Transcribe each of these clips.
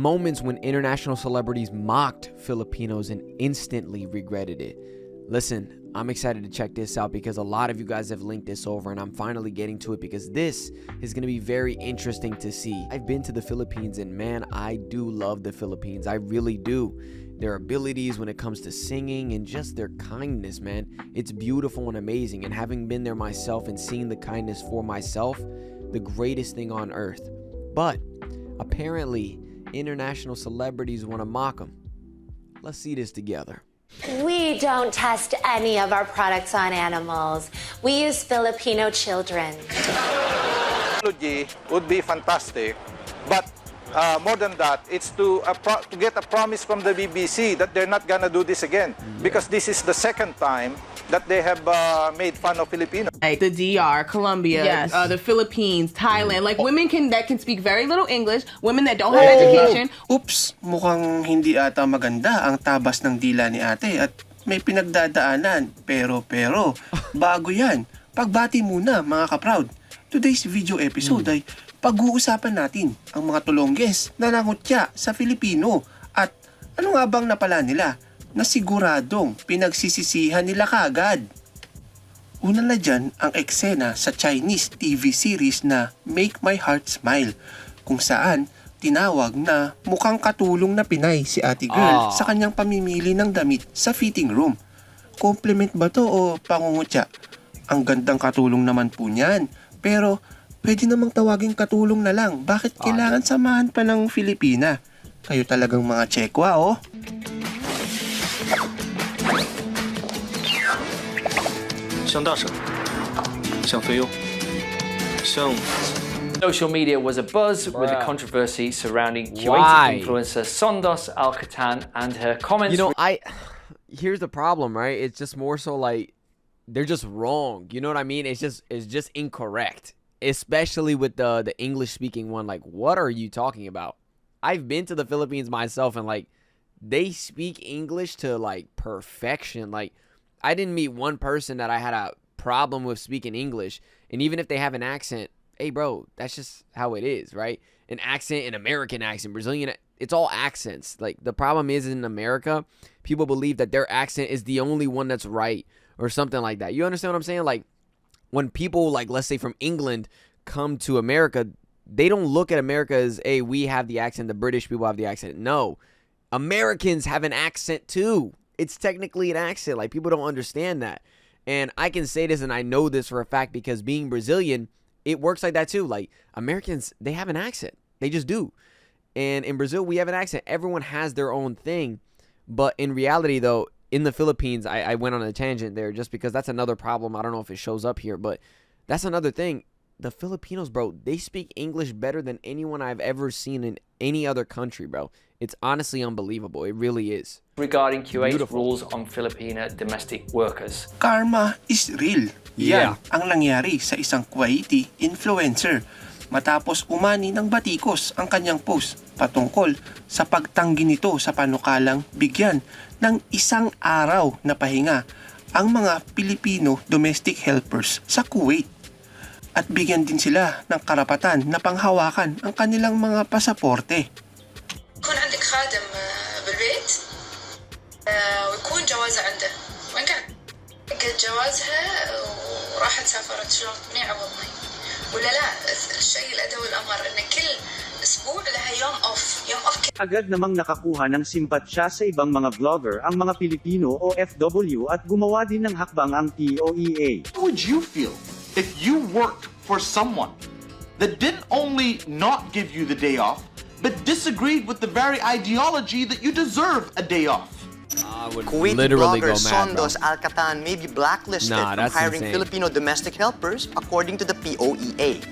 moments when international celebrities mocked Filipinos and instantly regretted it. Listen, I'm excited to check this out because a lot of you guys have linked this over, and I'm finally getting to it because this is going to be very interesting to see. I've been to the Philippines, and man, I do love the Philippines. I really do. Their abilities when it comes to singing and just their kindness, man. It's beautiful and amazing. And having been there myself and seeing the kindness for myself, the greatest thing on earth. But apparently, international celebrities want to mock them. Let's see this together. We don't test any of our products on animals. We use Filipino children. Technology would be fantastic, but more than that, it's to get a promise from the BBC that they're not gonna do this again, because this is the second time that they have made fun of Filipinos. Like the DR, Colombia, Yes. The Philippines, Thailand, like women that can speak very little English, women that don't have education. Oops, mukhang hindi ata maganda ang tabas ng dila ni ate at may pinagdadaanan. Pero, bago yan. Pagbati muna mga kaproud. Today's video episode ay pag-uusapan natin ang mga tulongges na nangutya sa Filipino at ano nga bang napala nila na siguradong pinagsisisihan nila kagad. Una na dyan ang eksena sa Chinese TV series na Make My Heart Smile, kung saan tinawag na mukhang katulong na Pinay si ate girl sa kanyang pamimili ng damit sa fitting room. Compliment ba to o pangungutya? Ang gandang katulong naman po niyan, pero pwede namang tawaging katulong na lang. Bakit kailangan samahan pa ng Filipina? Kayo talagang mga tsekwa, oh. Social media was abuzz with the controversy surrounding Kuwaiti influencer Sondos Al-Katan and her comments. You know, here's the problem, right? It's just more so like they're just wrong. You know what I mean? It's just incorrect. Especially with the English speaking one. Like, what are you talking about? I've been to the Philippines myself, and like they speak English to like perfection. Like, I didn't meet one person that I had a problem with speaking English. And even if they have an accent, hey bro, that's just how it is, right? An accent, an American accent, Brazilian, it's all accents. Like, the problem is in America, people believe that their accent is the only one that's right or something like that. You understand what I'm saying? Like, when people, like, let's say from England come to America, they don't look at America as, hey, we have the accent, the British people have the accent. No, Americans have an accent too. It's technically an accent. Like, people don't understand that. And I can say this, and I know this for a fact, because being Brazilian, it works like that too. Like, Americans, they have an accent. They just do. And in Brazil, we have an accent. Everyone has their own thing. But in reality, though, in the Philippines, I went on a tangent there just because that's another problem. I don't know if it shows up here, but that's another thing. The Filipinos, bro, they speak English better than anyone I've ever seen in any other country, bro. It's honestly unbelievable. It really is. Regarding Kuwait's rules on Filipino domestic workers. Karma is real. Yan ang nangyari sa isang Kuwaiti influencer matapos umani ng batikos ang kanyang post patungkol sa pagtanggi nito sa panukalang bigyan ng isang araw na pahinga ang mga Pilipino domestic helpers sa Kuwait. At bigyan din sila ng karapatan na panghawakan ang kanilang mga pasaporte. يكون عندك خادم بالبيت ويكون جوازه عنده وين كان لقيت جوازها وراحت سافرت شلون مني عوضني ولا لا الشيء الأدوي الأمر إن كل أسبوع لها يوم أوف Agad namang nakakuha ng simpatsya sa ibang mga vlogger ang mga Pilipino o OFW at gumawa din ng hakbang ang POEA. How would you feel if you worked for someone that didn't only not give you the day off, but disagreed with the very ideology that you deserve a day off? Kuwaiti blogger Sondos Al-Katan may be blacklisted from hiring Filipino domestic helpers according to the POEA.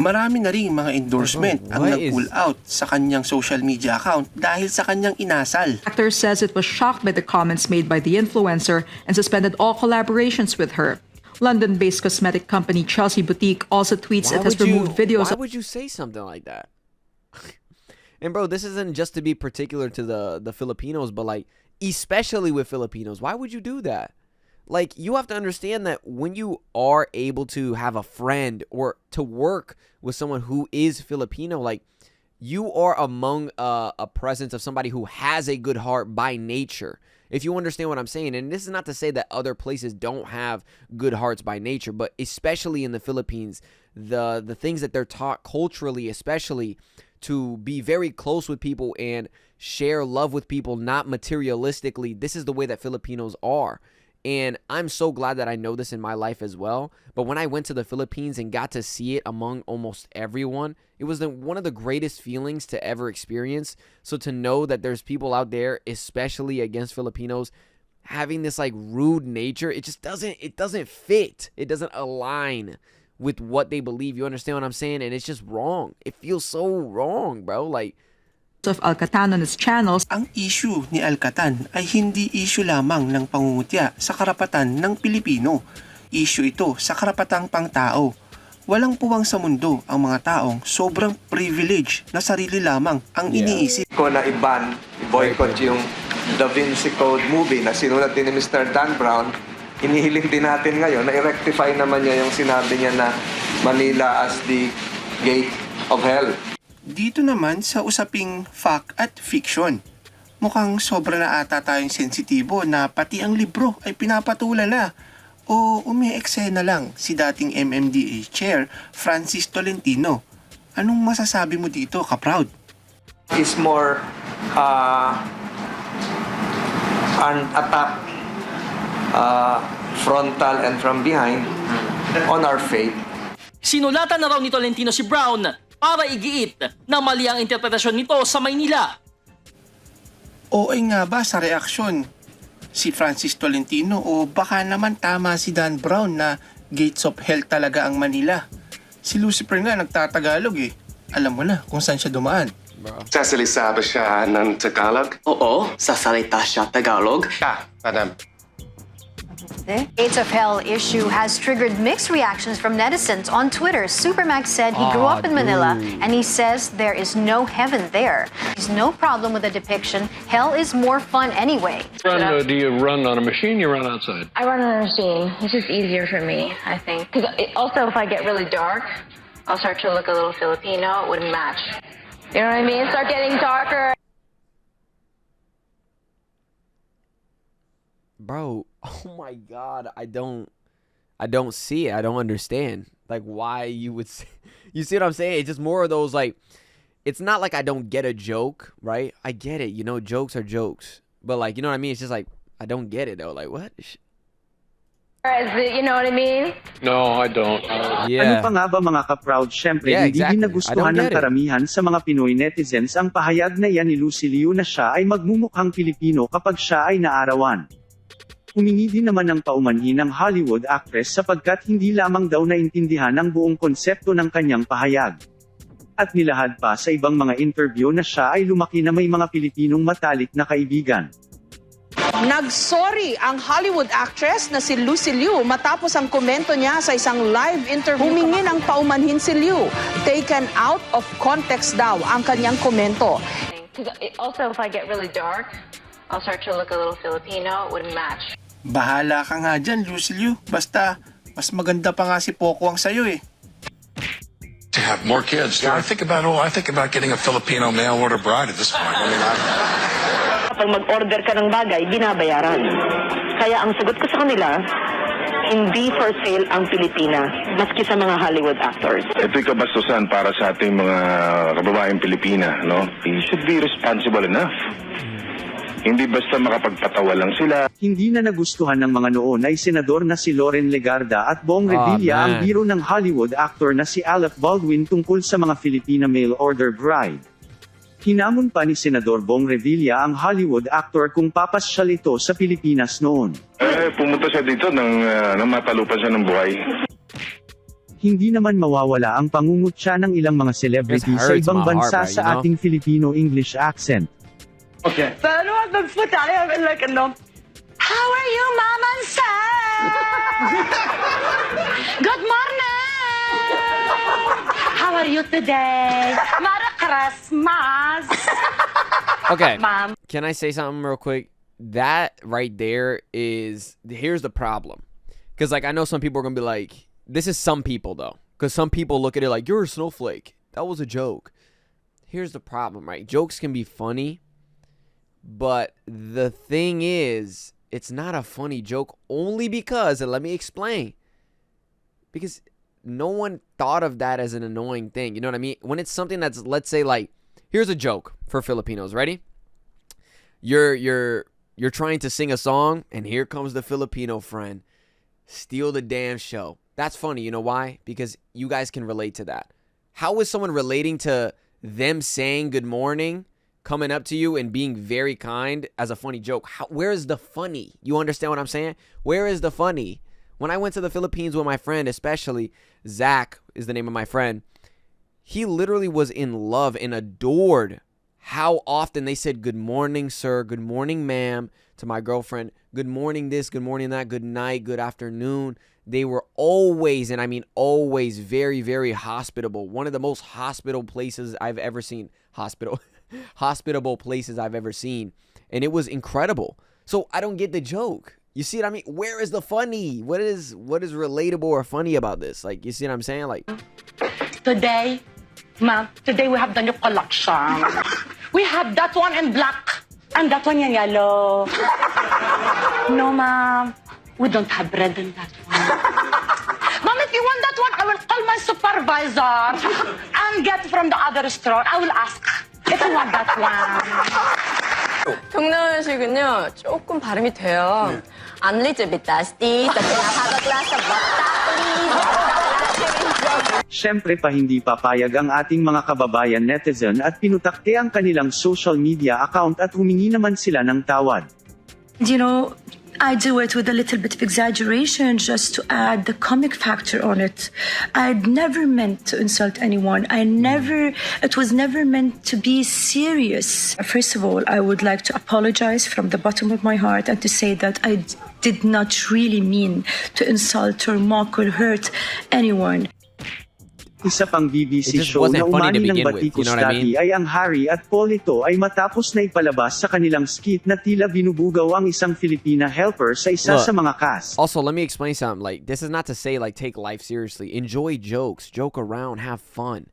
Marami na rin mga endorsement ang nag-pull out sa kanyang social media account dahil sa kanyang inasal. The actor says it was shocked by the comments made by the influencer and suspended all collaborations with her. London-based cosmetic company Chelsea Boutique also tweets it has removed videos. Why would you say something like that? And bro, this isn't just to be particular to the Filipinos, but like especially with Filipinos. Why would you do that? Like, you have to understand that when you are able to have a friend or to work with someone who is Filipino, like, you are among a presence of somebody who has a good heart by nature. If you understand what I'm saying, and this is not to say that other places don't have good hearts by nature, but especially in the Philippines, the things that they're taught culturally, especially to be very close with people and share love with people, not materialistically. This is the way that Filipinos are. And I'm so glad that I know this in my life as well. But when I went to the Philippines and got to see it among almost everyone, it was one of the greatest feelings to ever experience. So to know that there's people out there, especially against Filipinos, having this like rude nature, it doesn't fit. It doesn't align with what they believe. You understand what I'm saying? And it's just wrong. It feels so wrong, bro. Like, of Al-Catan on his channels. Ang issue ni Al-Catan ay hindi issue lamang ng pangungutya sa karapatan ng Pilipino. Issue ito sa karapatang pangtao. Walang puwang sa mundo ang mga taong sobrang privilege na sarili lamang ang iniisip. Ko na i-boycott yung Da Vinci Code movie na sinulat din ni Mr. Dan Brown, inihiling din natin ngayon na i-rectify naman niya yung sinabi niya na Manila as the gate of hell. Dito naman sa usaping fact at fiction. Mukhang sobra na ata tayong sensitibo na pati ang libro ay pinapatulala o umi-eksena lang si dating MMDA Chair Francis Tolentino. Anong masasabi mo dito, ka-proud? Is more an attack frontal and from behind on our faith. Sinulatan na raw ni Tolentino si Brown para igiit na mali ang interpretasyon nito sa Maynila. OA nga ba sa reaksyon si Francis Tolentino o baka naman tama si Dan Brown na gates of hell talaga ang Manila? Si Lucifer nga nagtatagalog eh. Alam mo na kung saan siya dumaan. Sasalita ba siya ng Tagalog? Oo, sasalita siya Tagalog. Madam. The Gates of Hell issue has triggered mixed reactions from netizens on Twitter. Supermax said he grew up in Manila and he says there is no heaven there. There's no problem with the depiction. Hell is more fun anyway. Do you run on a machine? You run outside? I run on a machine. It's just easier for me, I think. Because also, if I get really dark, I'll start to look a little Filipino. It wouldn't match. You know what I mean? Start getting darker. Bro, oh my God, I don't see it. I don't understand like why you would say, you see what I'm saying? It's just more of those like, it's not like I don't get a joke, right? I get it, you know, jokes are jokes, but like, you know what I mean? It's just like I don't get it though. Like what? You know what I mean? No, I don't. Ano pa nga ba mga ka-proud? Syempre, hindi din nagustuhan ng karamihan sa mga Pinoy netizens ang pahayag na yan ni Lucy Liu na siya ay magmumukhang Pilipino kapag siya ay naarawan. Humingi din naman ng paumanhin ng Hollywood actress sapagkat hindi lamang daw naintindihan ang buong konsepto ng kanyang pahayag. At nilahad pa sa ibang mga interview na siya ay lumaki na may mga Pilipinong matalik na kaibigan. Nagsorry ang Hollywood actress na si Lucy Liu matapos ang komento niya sa isang live interview. Humingi ng paumanhin si Liu. Taken out of context daw ang kanyang komento. Also, if I get really dark, I'll start to look a little Filipino. It wouldn't match. Bahala ka nga dyan, Lucy Liu. Basta, mas maganda pa nga si Poco ang sayo eh. To have more kids. Yeah, I think about getting a Filipino mail order bride at this point. I mean, Kapag mag-order ka ng bagay, binabayaran. Kaya ang sagot ko sa kanila, hindi for sale ang Pilipinas, maski sa mga Hollywood actors. Ito'y kabastusan para sa ating mga kababaeng Pilipina, no? You should be responsible enough. Hindi basta makapagpatawa lang sila. Hindi na nagustuhan ng mga noon ay senador na si Loren Legarda at Bong Revilla ang biro ng Hollywood actor na si Alec Baldwin tungkol sa mga Filipina mail order bride. Hinamon pa ni Senador Bong Revilla ang Hollywood actor kung papasyal ito sa Pilipinas noon. Pumunta siya dito nang matalupan siya ng buhay. Hindi naman mawawala ang pangungutya ng ilang mga celebrity sa ibang bansa sa ating Filipino-English accent. Okay. Pero wag magputali, I mean like ano, how are you, Mom and Sam? Good morning! How are you today? Merry Christmas! Okay, Mom. Can I say something real quick? That right there is, here's the problem. Because like I know some people are going to be like, this is some people though. Because some people look at it like, you're a snowflake. That was a joke. here's the problem, right? Jokes can be funny, but the thing is, it's not a funny joke only because, and let me explain, because no one thought of that as an annoying thing. You know what I mean? When it's something that's, let's say, like, here's a joke for Filipinos. Ready? You're trying to sing a song, and here comes the Filipino friend. Steal the damn show. That's funny. You know why? Because you guys can relate to that. How is someone relating to them saying good morning, coming up to you and being very kind as a funny joke? Where is the funny? You understand what I'm saying? Where is the funny? When I went to the Philippines with my friend, especially Zach is the name of my friend, he literally was in love and adored how often they said good morning, sir, good morning, ma'am, to my girlfriend, good morning this, good morning that, good night, good afternoon. They were always, and I mean always, very, very hospitable. One of the most hospitable places I've ever seen. Hospitable places I've ever seen. And it was incredible. So I don't get the joke. You see what I mean? Where is the funny? What is relatable or funny about this? Like, you see what I'm saying? Like, today we have the new collection. We have that one in black and that one in yellow. No, ma'am, we don't have red in that one. Ma'am, if you want that one, I will call my supervisor and get from the other store. I will ask if you want that one. 동남아식은요 조금 발음이 돼요. 네. Unleashed bitasti, have a glass of vodka. Siyempre pa hindi papayag ang ating mga kababayan netizen at pinutakte ang kanilang social media account at humingi naman sila ng tawad. You know, I do it with a little bit of exaggeration just to add the comic factor on it. I'd never meant to insult anyone. It was never meant to be serious. First of all, I would like to apologize from the bottom of my heart and to say that I did not really mean to insult or mock or hurt anyone. Isa pang BBC show na umani ng batikos dati ay ang Harry at Paul. Ito ay matapos na ipalabas sa kanilang skit na tila binubugaw ang isang Filipina helper sa isa sa mga cast. Also, let me explain something. Like, this is not to say, like, take life seriously. Enjoy jokes. Joke around. Have fun.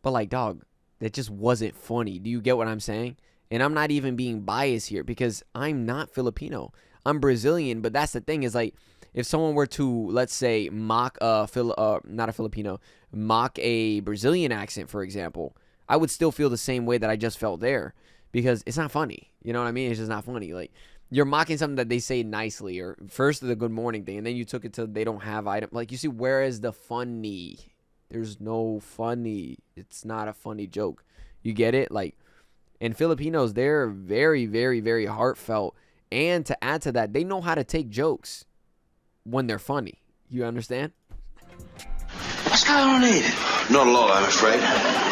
But, like, dog, that just wasn't funny. Do you get what I'm saying? And I'm not even being biased here because I'm not Filipino. I'm Brazilian, but that's the thing is, like, if someone were to, let's say, mock not a Filipino, mock a Brazilian accent, for example, I would still feel the same way that I just felt there because it's not funny. You know what I mean? It's just not funny. Like, you're mocking something that they say nicely, or first the good morning thing, and then you took it to they don't have item. Like, you see, where is the funny? There's no funny. It's not a funny joke. You get it? Like, and Filipinos, they're very, very, very heartfelt. And to add to that, they know how to take jokes when they're funny. You understand? What's going on here? Not a lot, I'm afraid.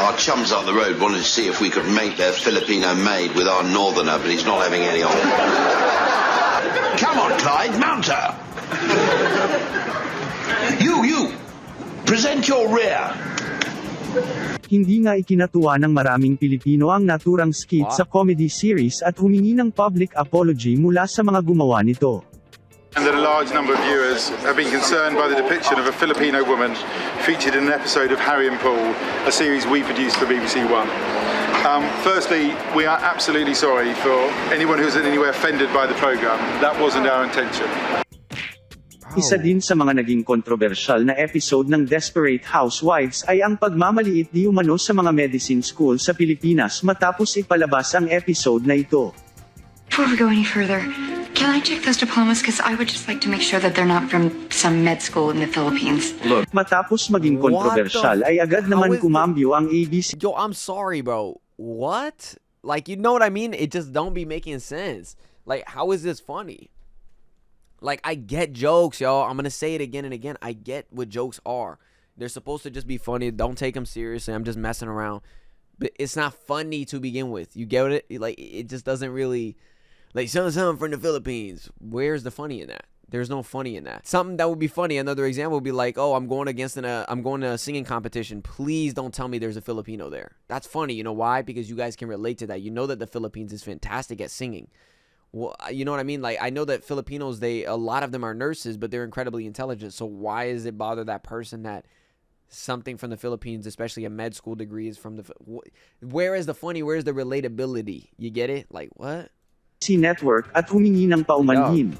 Our chums up the road wanted to see if we could make their Filipino maid with our northerner, but he's not having any on it. Come on, Clyde, mount her! You! Present your rear! Hindi nga ikinatuwa ng maraming Pilipino ang naturang skit sa comedy series at humingi ng public apology mula sa mga gumawa nito. And that a large number of viewers have been concerned by the depiction of a Filipino woman featured in an episode of Harry and Paul, a series we produced for BBC One. Firstly, we are absolutely sorry for anyone who's in any way offended by the programme. That wasn't our intention. Isa din sa mga naging kontrobersyal na episode ng Desperate Housewives ay ang pagmamaliit di umano sa mga medicine school sa Pilipinas matapos ipalabas ang episode na ito. Before we go any further, can I check those diplomas? Because I would just like to make sure that they're not from some med school in the Philippines. Look, matapos maging kontrobersyal ay agad naman kumambyo ang ABC. Yo, I'm sorry, bro. What? Like, you know what I mean? It just don't be making sense. Like, how is this funny? Like, I get jokes, y'all. I'm going to say it again and again. I get what jokes are. They're supposed to just be funny. Don't take them seriously. I'm just messing around. But it's not funny to begin with. You get it? Like, it just doesn't really... Like, something from the Philippines. Where's the funny in that? There's no funny in that. Something that would be funny, another example would be like, oh, I'm going to a singing competition. Please don't tell me there's a Filipino there. That's funny. You know why? Because you guys can relate to that. You know that the Philippines is fantastic at singing. Well, you know what I mean? Like, I know that Filipinos, a lot of them are nurses, but they're incredibly intelligent. So why does it bother that person that something from the Philippines, especially a med school degree, is from the... Where is the funny? Where is the relatability? You get it? Like, what? Network at humingi ng paumanhin.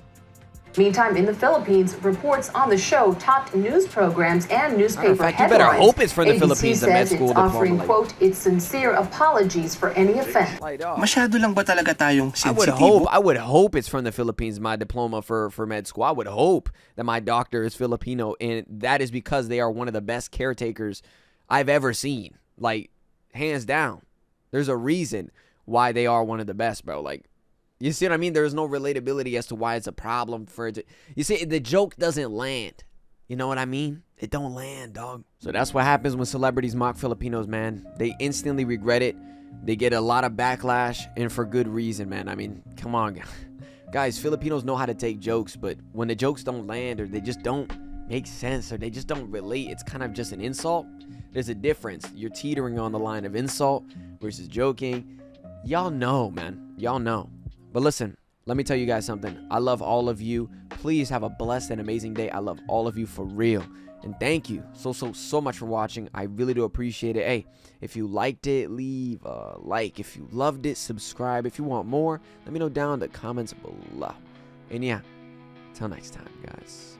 Meantime, in the Philippines, reports on the show topped news programs and newspaper fact, headlines. You better hope it's from the Philippines, the med says school it's offering, diploma. quote, its sincere apologies for any offense. Masyado lang ba talaga tayong I sensitibo? would hope it's from the Philippines, my diploma for med school. I would hope that my doctor is Filipino, and that is because they are one of the best caretakers I've ever seen. Like, hands down. There's a reason why they are one of the best, bro. Like, you see what I mean? There's no relatability as to why it's a problem for it to... You see, the joke doesn't land. You know what I mean? It don't land, dog. So that's what happens when celebrities mock Filipinos, man. They instantly regret it. They get a lot of backlash, and for good reason, man. I mean, come on, guys. Filipinos know how to take jokes, but when the jokes don't land, or they just don't make sense, or they just don't relate, it's kind of just an insult. There's a difference. You're teetering on the line of insult versus joking. Y'all know, man. Y'all know. But listen, let me tell you guys something. I love all of you. Please have a blessed and amazing day. I love all of you for real. And thank you so much for watching. I really do appreciate it. Hey, if you liked it, leave a like. If you loved it, subscribe. If you want more, let me know down in the comments below. And yeah, till next time, guys.